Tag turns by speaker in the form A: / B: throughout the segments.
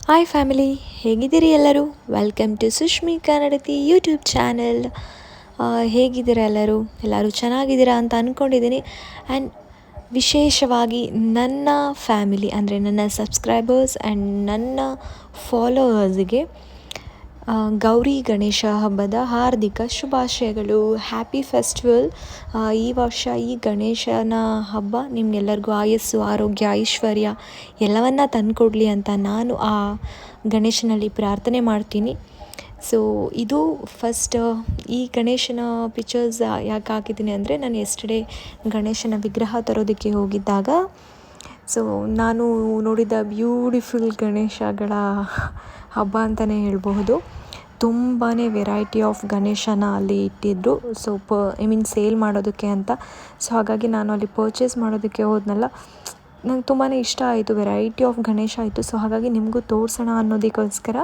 A: Hi family, ಹೇಗಿದ್ದೀರಿ ಎಲ್ಲರೂ? Welcome to Sushmi Kannadathi YouTube channel. ಹೇಗಿದ್ದೀರಾ ಎಲ್ಲರೂ ಚೆನ್ನಾಗಿದ್ದೀರಾ ಅಂತ ಅಂದ್ಕೊಂಡಿದ್ದೀನಿ. ಆ್ಯಂಡ್ ವಿಶೇಷವಾಗಿ ನನ್ನ ಫ್ಯಾಮಿಲಿ ಅಂದರೆ ನನ್ನ ಸಬ್ಸ್ಕ್ರೈಬರ್ಸ್ ಆ್ಯಂಡ್ ನನ್ನ ಫಾಲೋವರ್ಸಿಗೆ ಗೌರಿ ಗಣೇಶ ಹಬ್ಬದ ಹಾರ್ದಿಕ ಶುಭಾಶಯಗಳು. Happy festival. ಈ ವರ್ಷ ಈ ಗಣೇಶನ ಹಬ್ಬ ನಿಮಗೆಲ್ಲರಿಗೂ ಆಯಸ್ಸು, ಆರೋಗ್ಯ, ಐಶ್ವರ್ಯ ಎಲ್ಲವನ್ನ ತಂದುಕೊಡ್ಲಿ ಅಂತ ನಾನು ಆ ಗಣೇಶನಲ್ಲಿ ಪ್ರಾರ್ಥನೆ ಮಾಡ್ತೀನಿ. ಸೊ ಇದು ಫಸ್ಟ್ ಈ ಗಣೇಶನ ಪಿಕ್ಚರ್ಸ್ ಯಾಕೆ ಹಾಕಿದ್ದೀನಿ ಅಂದರೆ, ನಾನು ಎಸ್ಟರ್ಡೇ ಗಣೇಶನ ವಿಗ್ರಹ ತರೋದಕ್ಕೆ ಹೋಗಿದ್ದಾಗ ಸೊ ನಾನು ನೋಡಿದ ಬ್ಯೂಟಿಫುಲ್ ಗಣೇಶಗಳ ಹಬ್ಬ ಅಂತಲೇ ಹೇಳ್ಬಹುದು. ತುಂಬಾ ವೆರೈಟಿ ಆಫ್ ಗಣೇಶನ ಅಲ್ಲಿ ಇಟ್ಟಿದ್ದರು. ಸೊ ಸೇಲ್ ಮಾಡೋದಕ್ಕೆ ಅಂತ. ಸೊ ಹಾಗಾಗಿ ನಾನು ಅಲ್ಲಿ ಪರ್ಚೇಸ್ ಮಾಡೋದಕ್ಕೆ ಹೋದ್ನಲ್ಲ, ನಂಗೆ ತುಂಬಾ ಇಷ್ಟ ಆಯಿತು. ವೆರೈಟಿ ಆಫ್ ಗಣೇಶ ಆಯಿತು. ಸೊ ಹಾಗಾಗಿ ನಿಮಗೂ ತೋರಿಸೋಣ ಅನ್ನೋದಕ್ಕೋಸ್ಕರ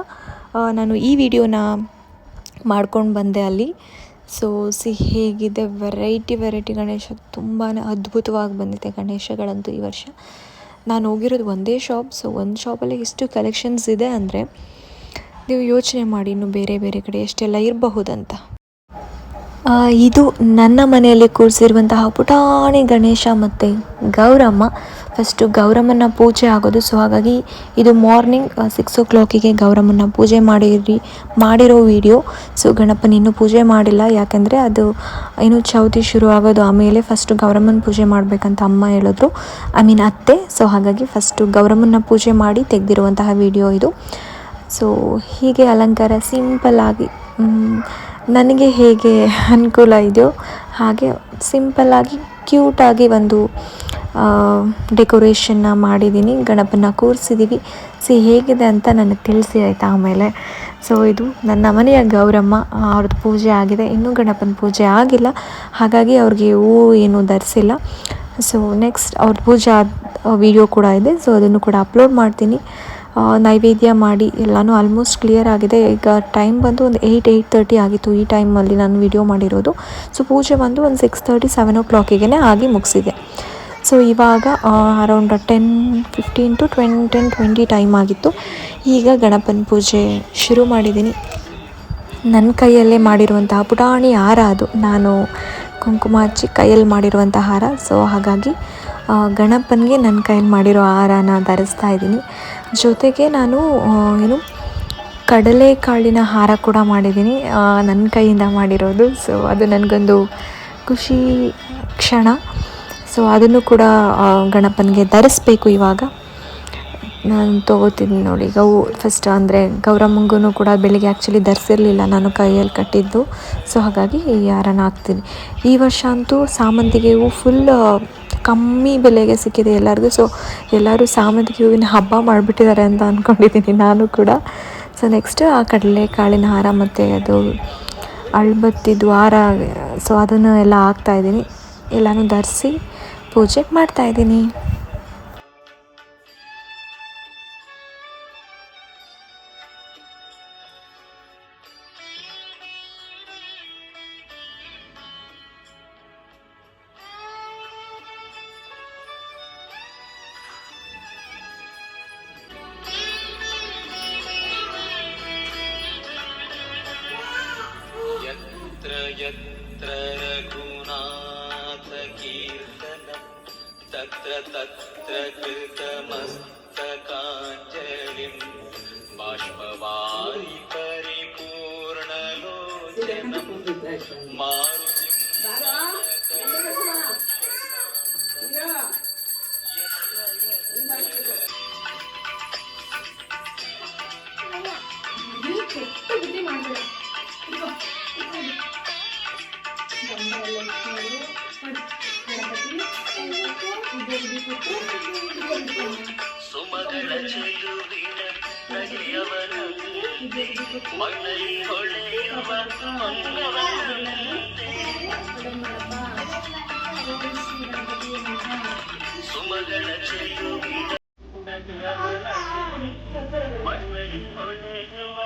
A: ನಾನು ಈ ವಿಡಿಯೋನ ಮಾಡ್ಕೊಂಡು ಬಂದೆ ಅಲ್ಲಿ. ಸೊ ಹೇಗಿದೆ ವೆರೈಟಿ ಗಣೇಶ, ತುಂಬಾ ಅದ್ಭುತವಾಗಿ ಬಂದಿದೆ ಗಣೇಶಗಳಂತೂ ಈ ವರ್ಷ. ನಾನು ಹೋಗಿರೋದು ಒಂದೇ ಶಾಪ್. ಸೊ ಒಂದು ಶಾಪಲ್ಲಿ ಎಷ್ಟು ಕಲೆಕ್ಷನ್ಸ್ ಇದೆ ಅಂದರೆ ನೀವು ಯೋಚನೆ ಮಾಡಿ, ಇನ್ನು ಬೇರೆ ಕಡೆ ಎಷ್ಟೆಲ್ಲ ಇರಬಹುದಂತ. ಇದು ನನ್ನ ಮನೆಯಲ್ಲಿ ಕೂರಿಸಿರುವಂತಹ ಪುಟಾಣಿ ಗಣೇಶ ಮತ್ತು ಗೌರಮ್ಮ. ಫಸ್ಟು ಗೌರಮ್ಮನ ಪೂಜೆ ಆಗೋದು. ಸೊ ಹಾಗಾಗಿ ಇದು ಮಾರ್ನಿಂಗ್ 6 o'clock ಗೌರಮ್ಮನ ಪೂಜೆ ಮಾಡಿರೋ ವಿಡಿಯೋ. ಸೊ ಗಣಪನ ಇನ್ನೂ ಪೂಜೆ ಮಾಡಿಲ್ಲ, ಯಾಕೆಂದರೆ ಅದು ಇನ್ನೂ ಚೌತಿ ಶುರು ಆಗೋದು. ಆಮೇಲೆ ಫಸ್ಟು ಗೌರಮ್ಮನ ಪೂಜೆ ಮಾಡಬೇಕಂತ ಅಮ್ಮ ಹೇಳಿದ್ರು, ಅತ್ತೆ. ಸೊ ಹಾಗಾಗಿ ಫಸ್ಟು ಗೌರಮ್ಮನ ಪೂಜೆ ಮಾಡಿ ತೆಗೆದಿರುವಂತಹ ವಿಡಿಯೋ ಇದು. ಸೊ ಹೀಗೆ ಅಲಂಕಾರ ಸಿಂಪಲ್ಲಾಗಿ, ನನಗೆ ಹೇಗೆ ಅನುಕೂಲ ಇದೆಯೋ ಹಾಗೆ ಸಿಂಪಲ್ಲಾಗಿ ಕ್ಯೂಟಾಗಿ ಒಂದು ಡೆಕೋರೇಷನ್ನ ಮಾಡಿದ್ದೀನಿ. ಗಣಪನ ಕೂರಿಸಿದ್ದೀವಿ. ಹೇಗಿದೆ ಅಂತ ನನಗೆ ತಿಳಿಸಿ ಆಯಿತಾ ಆಮೇಲೆ. ಸೊ ಇದು ನನ್ನ ಮನೆಯ ಗೌರಮ್ಮ, ಅವ್ರದ್ದು ಪೂಜೆ ಆಗಿದೆ. ಇನ್ನೂ ಗಣಪನ ಪೂಜೆ ಆಗಿಲ್ಲ, ಹಾಗಾಗಿ ಅವ್ರಿಗೆ ಹೂವು ಏನೂ ಧರಿಸಿಲ್ಲ. ಸೊ ನೆಕ್ಸ್ಟ್ ಅವ್ರ ಪೂಜೆ ಆದ ವಿಡಿಯೋ ಕೂಡ ಇದೆ. ಸೊ ಅದನ್ನು ಕೂಡ ಅಪ್ಲೋಡ್ ಮಾಡ್ತೀನಿ. ನೈವೇದ್ಯ ಮಾಡಿ ಎಲ್ಲನೂ ಆಲ್ಮೋಸ್ಟ್ ಕ್ಲಿಯರ್ ಆಗಿದೆ. ಈಗ ಟೈಮ್ ಬಂದು ಒಂದು 8-8:30 ಆಗಿತ್ತು ಈ ಟೈಮಲ್ಲಿ ನಾನು ವಿಡಿಯೋ ಮಾಡಿರೋದು. ಸೊ ಪೂಜೆ ಬಂದು ಒಂದು 6:30-7 o'clock ಆಗಿ ಮುಗಿಸಿದೆ. ಸೊ ಇವಾಗ ಅರೌಂಡ್ 10:15 to 10:20 ಟೈಮ್ ಆಗಿತ್ತು. ಈಗ ಗಣಪನ ಪೂಜೆ ಶುರು ಮಾಡಿದ್ದೀನಿ. ನನ್ನ ಕೈಯಲ್ಲೇ ಮಾಡಿರುವಂತಹ ಪುಟಾಣಿ ಹಾರ ಅದು, ನಾನು ಕುಂಕುಮ ಹಚ್ಚಿ ಕೈಯಲ್ಲಿ ಮಾಡಿರುವಂಥ ಹಾರ. ಸೊ ಹಾಗಾಗಿ ಗಣಪನಿಗೆ ನನ್ನ ಕೈಯಲ್ಲಿ ಮಾಡಿರೋ ಹಾರನ ಧರಿಸ್ತಾ ಇದ್ದೀನಿ. ಜೊತೆಗೆ ನಾನು ಕಡಲೆಕಾಳಿನ ಹಾರ ಕೂಡ ಮಾಡಿದ್ದೀನಿ, ನನ್ನ ಕೈಯಿಂದ ಮಾಡಿರೋದು. ಸೊ ಅದು ನನಗೊಂದು ಖುಷಿ ಕ್ಷಣ. ಸೊ ಅದನ್ನು ಕೂಡ ಗಣಪನಿಗೆ ಧರಿಸ್ಬೇಕು. ಇವಾಗ ನಾನು ತೊಗೋತೀನಿ ನೋಡಿ. ಈಗ ಫಸ್ಟ್ ಅಂದರೆ ಗೌರಮ್ಮಂಗೂ ಕೂಡ ಬೆಳಿಗ್ಗೆ ಆ್ಯಕ್ಚುಲಿ ಧರಿಸಿರಲಿಲ್ಲ, ನಾನು ಕೈಯಲ್ಲಿ ಕಟ್ಟಿದ್ದು. ಸೊ ಹಾಗಾಗಿ ಈ ಹಾರನ ಹಾಕ್ತೀನಿ. ಈ ವರ್ಷ ಅಂತೂ ಸಾಮಂತಿಗೆ ಹೂವು ಫುಲ್ ಕಮ್ಮಿ ಬೆಲೆಗೆ ಸಿಕ್ಕಿದೆ ಎಲ್ಲರಿಗೂ. ಸೊ ಎಲ್ಲರೂ ಸಾಮಂತಿಗೆ ಹೂವಿನ ಹಬ್ಬ ಮಾಡಿಬಿಟ್ಟಿದ್ದಾರೆ ಅಂತ ಅಂದ್ಕೊಂಡಿದ್ದೀನಿ ನಾನು ಕೂಡ. ಸೊ ನೆಕ್ಸ್ಟ್ ಆ ಕಡಲೆಕಾಳಿನ ಹಾರ ಮತ್ತು ಅದು ಅಳ್ಬತ್ತಿದ್ದು ಹಾರ, ಸೊ ಅದನ್ನು ಎಲ್ಲ ಹಾಕ್ತಾಯಿದ್ದೀನಿ. ಎಲ್ಲನೂ ಧರಿಸಿ ಪೂಜೆ ಮಾಡ್ತಾಯಿದ್ದೀನಿ.
B: यत्र रघुनाथ कीर्तनं तत्र तत्र कृतमस्तकाञ्जलिं बाष्पवारि परिपूर्णलोचनं मारुतिं ಸುಮಗಳ ಚೆಲುವಿನ ನಗೆಯವನ ಮಣ್ಣೈ ಹೊಳೆಯುವ ಮಂಗವನಂತೆ ಸುಮಗಳ ಚೆಲುವಿನ ನಗೆಯವನ ಮಣ್ಣೈ ಹೊಳೆಯುವ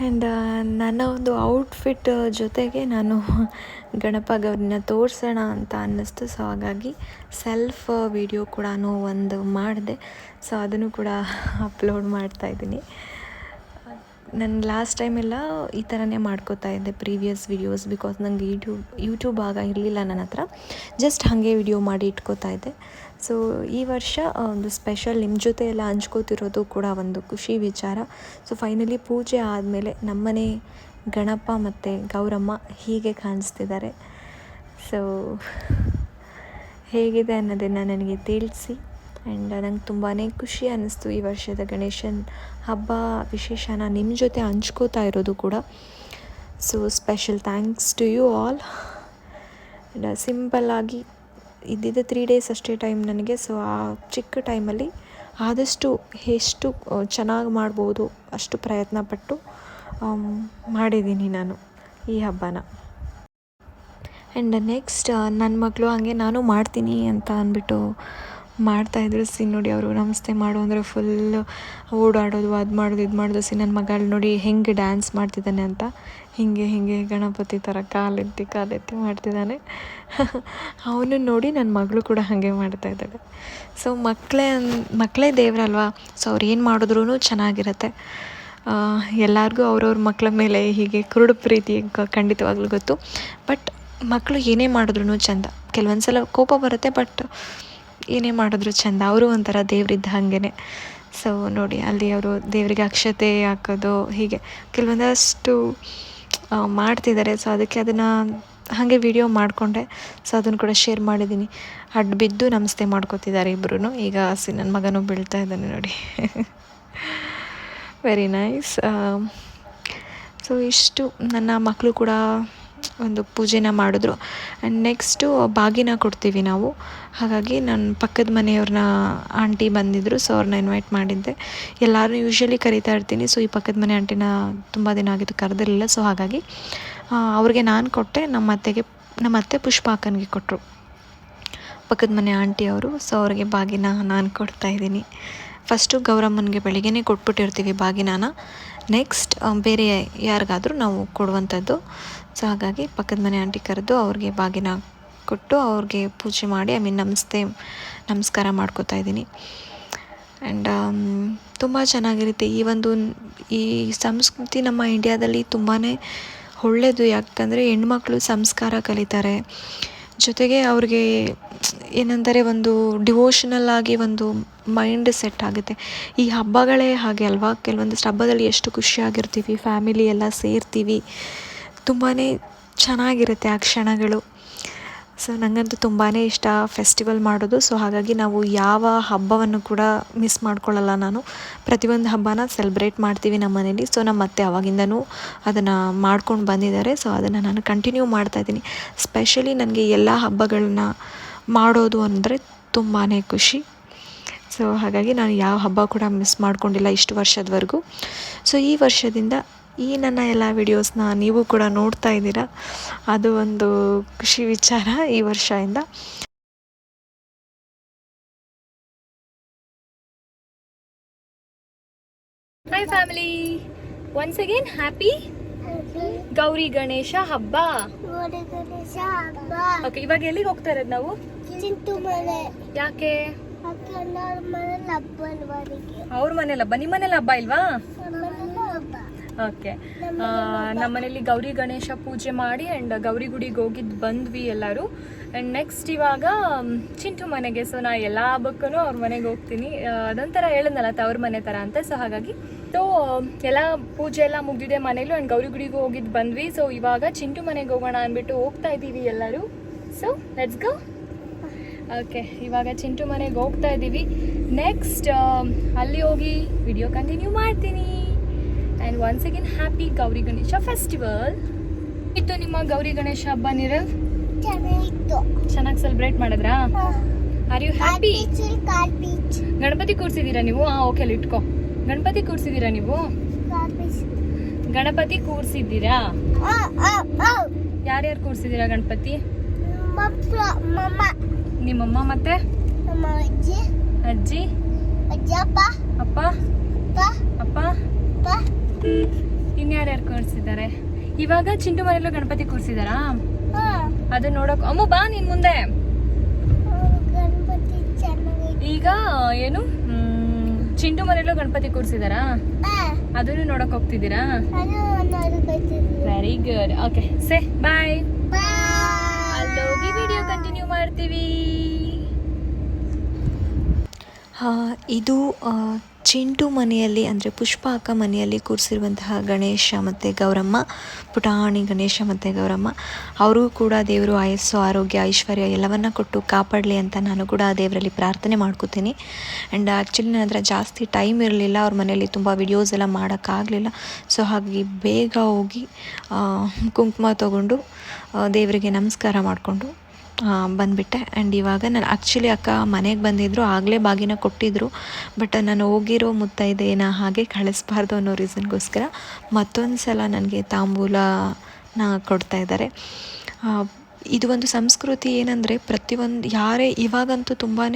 A: ಆ್ಯಂಡ್ ನನ್ನ ಒಂದು ಔಟ್ಫಿಟ್ ಜೊತೆಗೆ ನಾನು ಗಣಪ ಗೌರಿನ ತೋರಿಸೋಣ ಅಂತ ಅನ್ನಿಸ್ತು. ಸೊ ಹಾಗಾಗಿ ಸೆಲ್ಫ್ ವಿಡಿಯೋ ಕೂಡ ಒಂದು ಮಾಡಿದೆ. ಸೊ ಅದನ್ನು ಕೂಡ ಅಪ್ಲೋಡ್ ಮಾಡ್ತಾಯಿದ್ದೀನಿ. ನಾನು ಲಾಸ್ಟ್ ಟೈಮೆಲ್ಲ ಈ ಥರನೇ ಮಾಡ್ಕೋತಾ ಇದ್ದೆ ಪ್ರೀವಿಯಸ್ ವಿಡಿಯೋಸ್, ಬಿಕಾಸ್ ನನಗೆ ಯೂಟ್ಯೂಬ್ ಆಗ ಇರಲಿಲ್ಲ ನನ್ನ ಹತ್ರ. ಜಸ್ಟ್ ಹಾಗೆ ವಿಡಿಯೋ ಮಾಡಿ ಇಟ್ಕೋತಾ ಇದ್ದೆ. ಸೊ ಈ ವರ್ಷ ಒಂದು ಸ್ಪೆಷಲ್ ನಿಮ್ಮ ಜೊತೆ ಎಲ್ಲ ಹಂಚ್ಕೋತಿರೋದು ಕೂಡ ಒಂದು ಖುಷಿ ವಿಚಾರ. ಸೊ ಫೈನಲಿ ಪೂಜೆ ಆದಮೇಲೆ ನಮ್ಮನೆ ಗಣಪ ಮತ್ತು ಗೌರಮ್ಮ ಹೀಗೆ ಕಾಣಿಸ್ತಿದ್ದಾರೆ. ಸೊ ಹೇಗಿದೆ ಅನ್ನೋದನ್ನು ನನಗೆ ತಿಳಿಸಿ. ಆ್ಯಂಡ್ ನಂಗೆ ತುಂಬಾ ಖುಷಿ ಅನ್ನಿಸ್ತು ಈ ವರ್ಷದ ಗಣೇಶನ ಹಬ್ಬ ವಿಶೇಷನ ನಿಮ್ಮ ಜೊತೆ ಹಂಚ್ಕೋತಾ ಇರೋದು ಕೂಡ. So special thanks to you all. ಸಿಂಪಲ್ಲಾಗಿ ಇದ್ದಿದ್ದು 3 days ಅಷ್ಟೇ ಟೈಮ್ ನನಗೆ. ಸೊ ಆ ಚಿಕ್ಕ ಟೈಮಲ್ಲಿ ಆದಷ್ಟು ಎಷ್ಟು ಚೆನ್ನಾಗಿ ಮಾಡ್ಬೋದು ಅಷ್ಟು ಪ್ರಯತ್ನಪಟ್ಟು ಮಾಡಿದ್ದೀನಿ ನಾನು ಈ ಹಬ್ಬನ. ಆ್ಯಂಡ್ ನೆಕ್ಸ್ಟ್ ನನ್ನ ಮಗಳು ಹಾಗೆ ನಾನು ಮಾಡ್ತೀನಿ ಅಂತ ಅಂದ್ಬಿಟ್ಟು ಮಾಡ್ತಾಯಿದ್ರು. ನೋಡಿ ಅವರು ನಮಸ್ತೆ ಮಾಡು ಅಂದರೆ ಫುಲ್ ಓಡಾಡೋದು, ಅದು ಮಾಡೋದು ಇದು ಮಾಡೋದು. ನನ್ನ ಮಗಳು ನೋಡಿ ಹೆಂಗೆ ಡ್ಯಾನ್ಸ್ ಮಾಡ್ತಿದ್ದಾನೆ ಅಂತ, ಹಿಂಗೆ ಗಣಪತಿ ಥರ ಕಾಲೆತ್ತಿ ಮಾಡ್ತಿದ್ದಾನೆ. ಅವನು ನೋಡಿ ನನ್ನ ಮಗಳು ಕೂಡ ಹಾಗೆ ಮಾಡ್ತಾಯಿದ್ದಾಳೆ. ಸೊ ಮಕ್ಕಳೇ ದೇವರಲ್ವಾ. ಸೊ ಅವ್ರು ಏನು ಮಾಡಿದ್ರೂ ಚೆನ್ನಾಗಿರುತ್ತೆ. ಎಲ್ಲರಿಗೂ ಅವ್ರವ್ರ ಮಕ್ಕಳ ಮೇಲೆ ಹೀಗೆ ಕುರುಡು ಪ್ರೀತಿ ಖಂಡಿತವಾಗ್ಲೂ ಗೊತ್ತು. ಬಟ್ ಮಕ್ಕಳು ಏನೇ ಮಾಡಿದ್ರೂ ಚೆಂದ. ಕೆಲವೊಂದು ಸಲ ಕೋಪ ಬರುತ್ತೆ, ಬಟ್ ಏನೇ ಮಾಡಿದ್ರು ಚೆಂದ. ಅವರು ಒಂಥರ ದೇವರಿದ್ದ ಹಾಗೇ. ಸೊ ನೋಡಿ ಅಲ್ಲಿ ಅವರು ದೇವರಿಗೆ ಅಕ್ಷತೆ ಹಾಕೋದು ಹೀಗೆ ಕೆಲವೊಂದಷ್ಟು ಮಾಡ್ತಿದ್ದಾರೆ. ಸೊ ಅದಕ್ಕೆ ಅದನ್ನು ಹಾಗೆ ವಿಡಿಯೋ ಮಾಡಿಕೊಂಡೆ. ಸೊ ಅದನ್ನು ಕೂಡ ಶೇರ್ ಮಾಡಿದ್ದೀನಿ. ಅಡ್ಡ ಬಿದ್ದು ನಮಸ್ತೆ ಮಾಡ್ಕೋತಿದ್ದಾರೆ ಇಬ್ಬರೂ. ಈಗ ನನ್ನ ಮಗನೂ ಬೀಳ್ತಾ ಇದ್ದಾನೆ ನೋಡಿ. Very nice. ಸೊ ಇಷ್ಟು ನನ್ನ ಮಕ್ಕಳು ಕೂಡ ಒಂದು ಪೂಜೆನ ಮಾಡಿದ್ರು. ಆ್ಯಂಡ್ ನೆಕ್ಸ್ಟು ಬಾಗಿನ ಕೊಡ್ತೀವಿ ನಾವು. ಹಾಗಾಗಿ ನನ್ನ ಪಕ್ಕದ ಮನೆಯವ್ರನ್ನ ಆಂಟಿ ಬಂದಿದ್ದರು. ಸೊ ಅವ್ರನ್ನ ಇನ್ವೈಟ್ ಮಾಡಿದ್ದೆ. ಎಲ್ಲರೂ ಯೂಶ್ವಲಿ ಕರಿತಾ ಇರ್ತೀನಿ. ಸೊ ಈ ಪಕ್ಕದ ಮನೆ ಆಂಟಿನ ತುಂಬ ದಿನ ಆಗಿತ್ತು ಕರೆದಿರಲಿಲ್ಲ. ಸೊ ಹಾಗಾಗಿ ಅವ್ರಿಗೆ ನಾನು ಕೊಟ್ಟೆ. ನಮ್ಮ ಅತ್ತೆ ಪುಷ್ಪ ಅಕ್ಕನಿಗೆ ಕೊಟ್ಟರು, ಪಕ್ಕದ ಮನೆ ಆಂಟಿ ಅವರು. ಸೊ ಅವ್ರಿಗೆ ಬಾಗಿನ ನಾನು ಕೊಡ್ತಾಯಿದ್ದೀನಿ. ಫಸ್ಟು ಗೌರಮ್ಮನಿಗೆ ಬೆಳಿಗ್ಗೆ ಕೊಟ್ಬಿಟ್ಟಿರ್ತೀವಿ ಬಾಗಿನಾನ. ನೆಕ್ಸ್ಟ್ ಬೇರೆ ಯಾರಿಗಾದರೂ ನಾವು ಕೊಡುವಂಥದ್ದು. ಸೊ ಹಾಗಾಗಿ ಪಕ್ಕದ ಮನೆ ಆಂಟಿ ಕರೆದು ಅವ್ರಿಗೆ ಬಾಗಿನ ಕೊಟ್ಟು ಅವ್ರಿಗೆ ಪೂಜೆ ಮಾಡಿ ನಮಸ್ಕಾರ ಮಾಡ್ಕೋತಾ ಇದ್ದೀನಿ. ಆ್ಯಂಡ್ ತುಂಬ ಚೆನ್ನಾಗಿರುತ್ತೆ ಈ ಸಂಸ್ಕೃತಿ. ನಮ್ಮ ಇಂಡಿಯಾದಲ್ಲಿ ತುಂಬಾ ಒಳ್ಳೆಯದು. ಯಾಕಂದರೆ ಹೆಣ್ಮಕ್ಳು ಸಂಸ್ಕಾರ ಕಲಿತಾರೆ, ಜೊತೆಗೆ ಅವ್ರಿಗೆ ಏನಂದರೆ ಒಂದು ಡಿವೋಷನಲ್ ಆಗಿ ಒಂದು ಮೈಂಡ್ ಸೆಟ್ ಆಗುತ್ತೆ. ಈ ಹಬ್ಬಗಳೇ ಹಾಗೆ ಅಲ್ವಾ, ಕೆಲವೊಂದಿಷ್ಟು ಹಬ್ಬದಲ್ಲಿ ಎಷ್ಟು ಖುಷಿಯಾಗಿರ್ತೀವಿ, ಫ್ಯಾಮಿಲಿ ಎಲ್ಲ ಸೇರ್ತೀವಿ, ತುಂಬಾ ಚೆನ್ನಾಗಿರುತ್ತೆ ಆ ಕ್ಷಣಗಳು. ಸೊ ನನಗಂತೂ ತುಂಬಾ ಇಷ್ಟ ಫೆಸ್ಟಿವಲ್ ಮಾಡೋದು. ಸೊ ಹಾಗಾಗಿ ನಾವು ಯಾವ ಹಬ್ಬವನ್ನು ಕೂಡ ಮಿಸ್ ಮಾಡ್ಕೊಳ್ಳಲ್ಲ. ನಾನು ಪ್ರತಿಯೊಂದು ಹಬ್ಬನ ಸೆಲೆಬ್ರೇಟ್ ಮಾಡ್ತೀವಿ ನಮ್ಮ ಮನೇಲಿ. ಸೊ ನಮ್ಮ ಅತ್ತೆ ಅವಾಗಿಂದನೂ ಅದನ್ನು ಮಾಡ್ಕೊಂಡು ಬಂದಿದ್ದಾರೆ. ಸೊ ಅದನ್ನು ನಾನು ಕಂಟಿನ್ಯೂ ಮಾಡ್ತಾಯಿದ್ದೀನಿ. ಸ್ಪೆಷಲಿ ನನಗೆ ಎಲ್ಲ ಹಬ್ಬಗಳನ್ನ ಮಾಡೋದು ಅಂದರೆ ತುಂಬಾ ಖುಷಿ. ಸೊ ಹಾಗಾಗಿ ನಾನು ಯಾವ ಹಬ್ಬ ಕೂಡ ಮಿಸ್ ಮಾಡ್ಕೊಂಡಿಲ್ಲ ಇಷ್ಟು ವರ್ಷದವರೆಗೂ. ಸೊ ಈ ವರ್ಷದಿಂದ ಈ ನನ್ನ ಎಲ್ಲ ವಿಡಿಯೋಸ್ನ ನೀವು ಕೂಡ ನೋಡ್ತಾ ಇದ್ದೀರಾ, ಅದು ಒಂದು ಖುಷಿ ವಿಚಾರ ಈ ವರ್ಷದಿಂದ.
C: Hi family, once again happy Gauri Ganesha ಹಬ್ಬ. ಓಕೆ, ಇವಾಗ ಎಲ್ಲಿಗೆ ಹೋಗ್ತಾ ಇರೋದು ನಾವು? ಯಾಕೆ? ಅವ್ರ ಮನೇಲಿ ಹಬ್ಬ, ನಿಮ್ಮ ಮನೇಲಿ ಹಬ್ಬ ಇಲ್ವಾ? ಓಕೆ, ನಮ್ಮ ಮನೇಲಿ ಗೌರಿ ಗಣೇಶ ಪೂಜೆ ಮಾಡಿ ಆ್ಯಂಡ್ ಗೌರಿ ಗುಡಿಗೆ ಹೋಗಿದ್ದು ಬಂದ್ವಿ ಎಲ್ಲರೂ. ಆ್ಯಂಡ್ ನೆಕ್ಸ್ಟ್ ಇವಾಗ ಚಿಂಟು ಮನೆಗೆ. ಸೊ ನಾ ಎಲ್ಲ ಹಬ್ಬಕ್ಕೂ ಅವ್ರ ಮನೆಗೆ ಹೋಗ್ತೀನಿ. ಅದೊಂಥರ ಹೇಳಿದ್ನಲ್ಲ ತವ್ರ ಮನೆ ಥರ ಅಂತ. ಸೊ ಹಾಗಾಗಿ ಎಲ್ಲ ಪೂಜೆ ಎಲ್ಲ ಮುಗಿದಿದೆ ಮನೇಲೂ, ಆ್ಯಂಡ್ ಗೌರಿ ಗುಡಿಗೆ ಹೋಗಿದ್ದು ಬಂದ್ವಿ. ಸೊ ಇವಾಗ ಚಿಂಟು ಮನೆಗೆ ಹೋಗೋಣ ಅಂದ್ಬಿಟ್ಟು ಹೋಗ್ತಾ ಇದ್ದೀವಿ ಎಲ್ಲರೂ. So let's go. ಓಕೆ, ಇವಾಗ ಚಿಂಟು ಮನೆಗೆ ಹೋಗ್ತಾ ಇದ್ದೀವಿ. ನೆಕ್ಸ್ಟ್ ಅಲ್ಲಿ ಹೋಗಿ ವಿಡಿಯೋ ಕಂಟಿನ್ಯೂ ಮಾಡ್ತೀನಿ. And once again happy Gauri Ganesha festival. ಇತ್ತು ನಿಮ್ಮ ಗೌರಿ ಗಣೇಶ ಹಬ್ಬ ನೀರವ್? ಚೆನ್ನಾಗಿ ಸೆಲೆಬ್ರೇಟ್ ಮಾಡಿದ್ರಾ? Are you happy? ಗಣಪತಿ ಕೂರ್ಸಿದ್ದೀರಾ ನೀವು? ಓಕೆ, ಅಲ್ಲಿ ಇಟ್ಕೋ. ಗಣಪತಿ ಕೂರ್ಸಿದ್ದೀರಾ ನೀವು? ಗಣಪತಿ ಕೂರ್ಸಿದ್ದೀರಾ? ಯಾರ್ಯಾರು ಕೂರ್ಸಿದ್ದೀರಾ ಗಣಪತಿ? ನಿಮ್ಮಮ್ಮ ಮತ್ತೆ ಅಜ್ಜಿ, ಅಪ್ಪ, ಅಪ್ಪ, ಇನ್ಯಾರ್ಯಾರು ಕೂರ್ಸಿದ್ದಾರೆ? ಇವಾಗ ಚಿಂಟು ಮನೆಯಲ್ಲೂ ಗಣಪತಿ ಕೂರ್ಸಿದಾರಾ? ಅದು ನೋಡಕ್ ಅಮ್ಮ ಬಾ ನೀನ್ ಮುಂದೆ. ಈಗ ಏನು ಚಿಂಟು ಮನೆಯಲ್ಲೂ ಗಣಪತಿ ಕೂರ್ಸಿದಾರಾ? ಅದನ್ನು ನೋಡಕ್ ಹೋಗ್ತಿದ್ದೀರಾ? Very good. Okay, say bye. ಅಲ್ಲೋಗಿ ವಿಡಿಯೋ ಕಂಟಿನ್ಯೂ ಮಾಡ್ತೀವಿ.
A: ಇದು ಚಿಂಟು ಮನೆಯಲ್ಲಿ ಅಂದರೆ ಪುಷ್ಪ ಅಕ್ಕ ಮನೆಯಲ್ಲಿ ಕೂರಿಸಿರುವಂತಹ ಗಣೇಶ ಮತ್ತು ಗೌರಮ್ಮ, ಪುಟಾಣಿ ಗಣೇಶ ಮತ್ತು ಗೌರಮ್ಮ. ಅವ್ರಿಗೂ ಕೂಡ ದೇವರು ಆಯಸ್ಸು, ಆರೋಗ್ಯ, ಐಶ್ವರ್ಯ ಎಲ್ಲವನ್ನ ಕೊಟ್ಟು ಕಾಪಾಡಲಿ ಅಂತ ನಾನು ಕೂಡ ದೇವರಲ್ಲಿ ಪ್ರಾರ್ಥನೆ ಮಾಡ್ಕೋತೀನಿ. ಆ್ಯಂಡ್ ಆ್ಯಕ್ಚುಲಿ ನನ್ನ ಹತ್ರ ಜಾಸ್ತಿ ಟೈಮ್ ಇರಲಿಲ್ಲ, ಅವ್ರ ಮನೆಯಲ್ಲಿ ತುಂಬ ವಿಡಿಯೋಸ್ ಎಲ್ಲ ಮಾಡೋಕ್ಕಾಗಲಿಲ್ಲ. ಸೊ ಹಾಗಾಗಿ ಬೇಗ ಹೋಗಿ ಕುಂಕುಮ ತೊಗೊಂಡು ದೇವರಿಗೆ ನಮಸ್ಕಾರ ಮಾಡಿಕೊಂಡು ಬಂದುಬಿಟ್ಟೆ. ಆ್ಯಂಡ್ ಇವಾಗ ನಾನು ಆ್ಯಕ್ಚುಲಿ ಅಕ್ಕ ಮನೆಗೆ ಬಂದಿದ್ದರು, ಆಗಲೇ ಬಾಗಿನ ಕೊಟ್ಟಿದ್ದರು. ಬಟ್ ನಾನು ಹೋಗಿರೋ ಮುತ್ತೈದೆನ ಹಾಗೆ ಕಳಿಸ್ಬಾರ್ದು ಅನ್ನೋ ರೀಸನ್ಗೋಸ್ಕರ ಮತ್ತೊಂದು ಸಲ ನನಗೆ ತಾಂಬೂಲನ ಕೊಡ್ತಾ ಇದ್ದಾರೆ. ಇದು ಒಂದು ಸಂಸ್ಕೃತಿ ಏನಂದರೆ ಪ್ರತಿಯೊಂದು ಯಾರೇ ಇವಾಗಂತೂ ತುಂಬಾ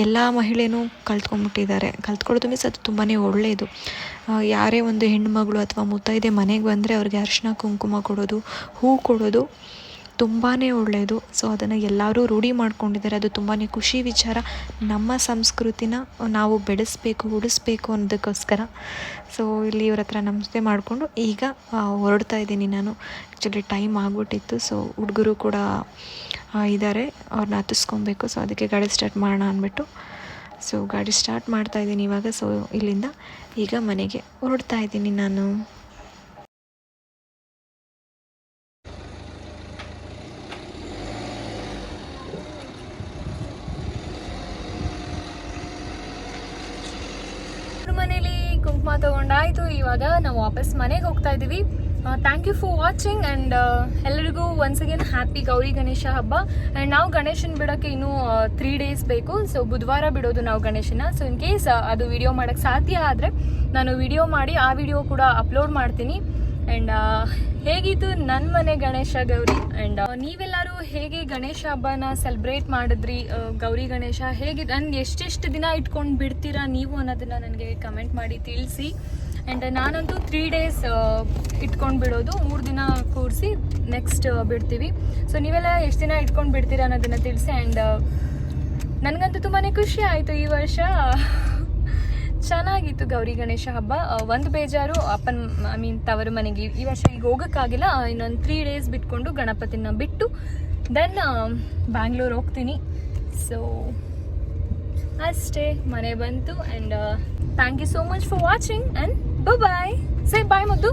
A: ಎಲ್ಲ ಮಹಿಳೆಯೂ ಕಲ್ತ್ಕೊಳ್ಳೋದು ಮೀನ್ಸ್ ಅದು ತುಂಬಾ ಒಳ್ಳೆಯದು. ಯಾರೇ ಒಂದು ಹೆಣ್ಣುಮಗಳು ಅಥವಾ ಮುತ್ತೈದೆ ಮನೆಗೆ ಬಂದರೆ ಅವ್ರಿಗೆ ಅರಿಶಿನ ಕುಂಕುಮ ಕೊಡೋದು, ಹೂ ಕೊಡೋದು ತುಂಬಾ ಒಳ್ಳೆಯದು. ಸೊ ಅದನ್ನು ಎಲ್ಲರೂ ರೂಢಿ ಮಾಡ್ಕೊಂಡಿದ್ದಾರೆ. ಅದು ತುಂಬಾ ಖುಷಿ ವಿಚಾರ. ನಮ್ಮ ಸಂಸ್ಕೃತಿನ ನಾವು ಬೆಳೆಸಬೇಕು, ಉಳಿಸ್ಬೇಕು ಅನ್ನೋದಕ್ಕೋಸ್ಕರ. ಸೊ ಇಲ್ಲಿ ಇವ್ರ ಹತ್ರ ನಮಸ್ತೆ ಮಾಡಿಕೊಂಡು ಈಗ ಹೊರಡ್ತಾ ಇದ್ದೀನಿ ನಾನು. ಆ್ಯಕ್ಚುಲಿ ಟೈಮ್ ಆಗಿಬಿಟ್ಟಿತ್ತು. ಸೊ ಹುಡುಗರು ಕೂಡ ಇದ್ದಾರೆ, ಅವ್ರನ್ನ ಹತ್ತಿಸ್ಕೊಬೇಕು. ಸೊ ಅದಕ್ಕೆ ಗಾಡಿ ಸ್ಟಾರ್ಟ್ ಮಾಡೋಣ ಅಂದ್ಬಿಟ್ಟು ಸೊ ಗಾಡಿ ಸ್ಟಾರ್ಟ್ ಮಾಡ್ತಾಯಿದ್ದೀನಿ ಇವಾಗ. ಸೊ ಇಲ್ಲಿಂದ ಈಗ ಮನೆಗೆ ಹೊರಡ್ತಾ ಇದ್ದೀನಿ ನಾನು.
C: ಮನೇಲಿ ಕುಂಕುಮ ತಗೊಂಡಾಯ್ತು. ಇವಾಗ ನಾವು ವಾಪಸ್ ಮನೆಗೆ ಹೋಗ್ತಾ ಇದ್ದೀವಿ. Thank you for watching and ಎಲ್ಲರಿಗೂ once again happy Gauri Ganesha ಹಬ್ಬ. ಆ್ಯಂಡ್ ನಾವು ಗಣೇಶನ ಬಿಡೋಕ್ಕೆ ಇನ್ನೂ 3 days ಬೇಕು. ಸೊ ಬುಧವಾರ ಬಿಡೋದು ನಾವು ಗಣೇಶನ. ಸೊ ಇನ್ ಕೇಸ್ ಅದು ವಿಡಿಯೋ ಮಾಡೋಕ್ಕೆ ಸಾಧ್ಯ ಆದರೆ ನಾನು ವಿಡಿಯೋ ಮಾಡಿ ಆ ವಿಡಿಯೋ ಕೂಡ ಅಪ್ಲೋಡ್ ಮಾಡ್ತೀನಿ. ಆ್ಯಂಡ್ ಹೇಗಿತ್ತು ನನ್ನ ಮನೆ ಗಣೇಶ ಗೌರಿ, ಆ್ಯಂಡ್ ನೀವೆಲ್ಲರೂ ಹೇಗೆ ಗಣೇಶ ಹಬ್ಬನ ಸೆಲೆಬ್ರೇಟ್ ಮಾಡಿದ್ರಿ? ಗೌರಿ ಗಣೇಶ ಹೇಗೆ ನಾನು ಎಷ್ಟೆಷ್ಟು ದಿನ ಇಟ್ಕೊಂಡು ಬಿಡ್ತೀರಾ ನೀವು ಅನ್ನೋದನ್ನು ನನಗೆ ಕಮೆಂಟ್ ಮಾಡಿ ತಿಳಿಸಿ. ಆ್ಯಂಡ್ ನಾನಂತೂ 3 days ಇಟ್ಕೊಂಡು ಬಿಡೋದು, 3 ದಿನ ಕೂರಿಸಿ ನೆಕ್ಸ್ಟ್ ಬಿಡ್ತೀವಿ. ಸೊ ನೀವೆಲ್ಲ ಎಷ್ಟು ದಿನ ಇಟ್ಕೊಂಡು ಬಿಡ್ತೀರಾ ಅನ್ನೋದನ್ನು ತಿಳಿಸಿ. ಆ್ಯಂಡ್ ನನಗಂತೂ ತುಂಬಾ ಖುಷಿ ಆಯಿತು ಈ ವರ್ಷ. ಚೆನ್ನಾಗಿತ್ತು ಗೌರಿ ಗಣೇಶ ಹಬ್ಬ. ಒಂದು ಬೇಜಾರು ಅಪ್ಪನ ತವರು ಮನೆಗೆ ಈ ವರ್ಷ ಈಗ ಹೋಗೋಕ್ಕಾಗಿಲ್ಲ. ಇನ್ನೊಂದು 3 days ಬಿಟ್ಕೊಂಡು ಗಣಪತಿನ ಬಿಟ್ಟು ದೆನ್ ಬ್ಯಾಂಗ್ಳೂರ್ ಹೋಗ್ತೀನಿ. ಸೊ ಅಷ್ಟೇ, ಮನೆ ಬಂತು. And thank you so much for watching and bye. Say bye ಮುದ್ದು.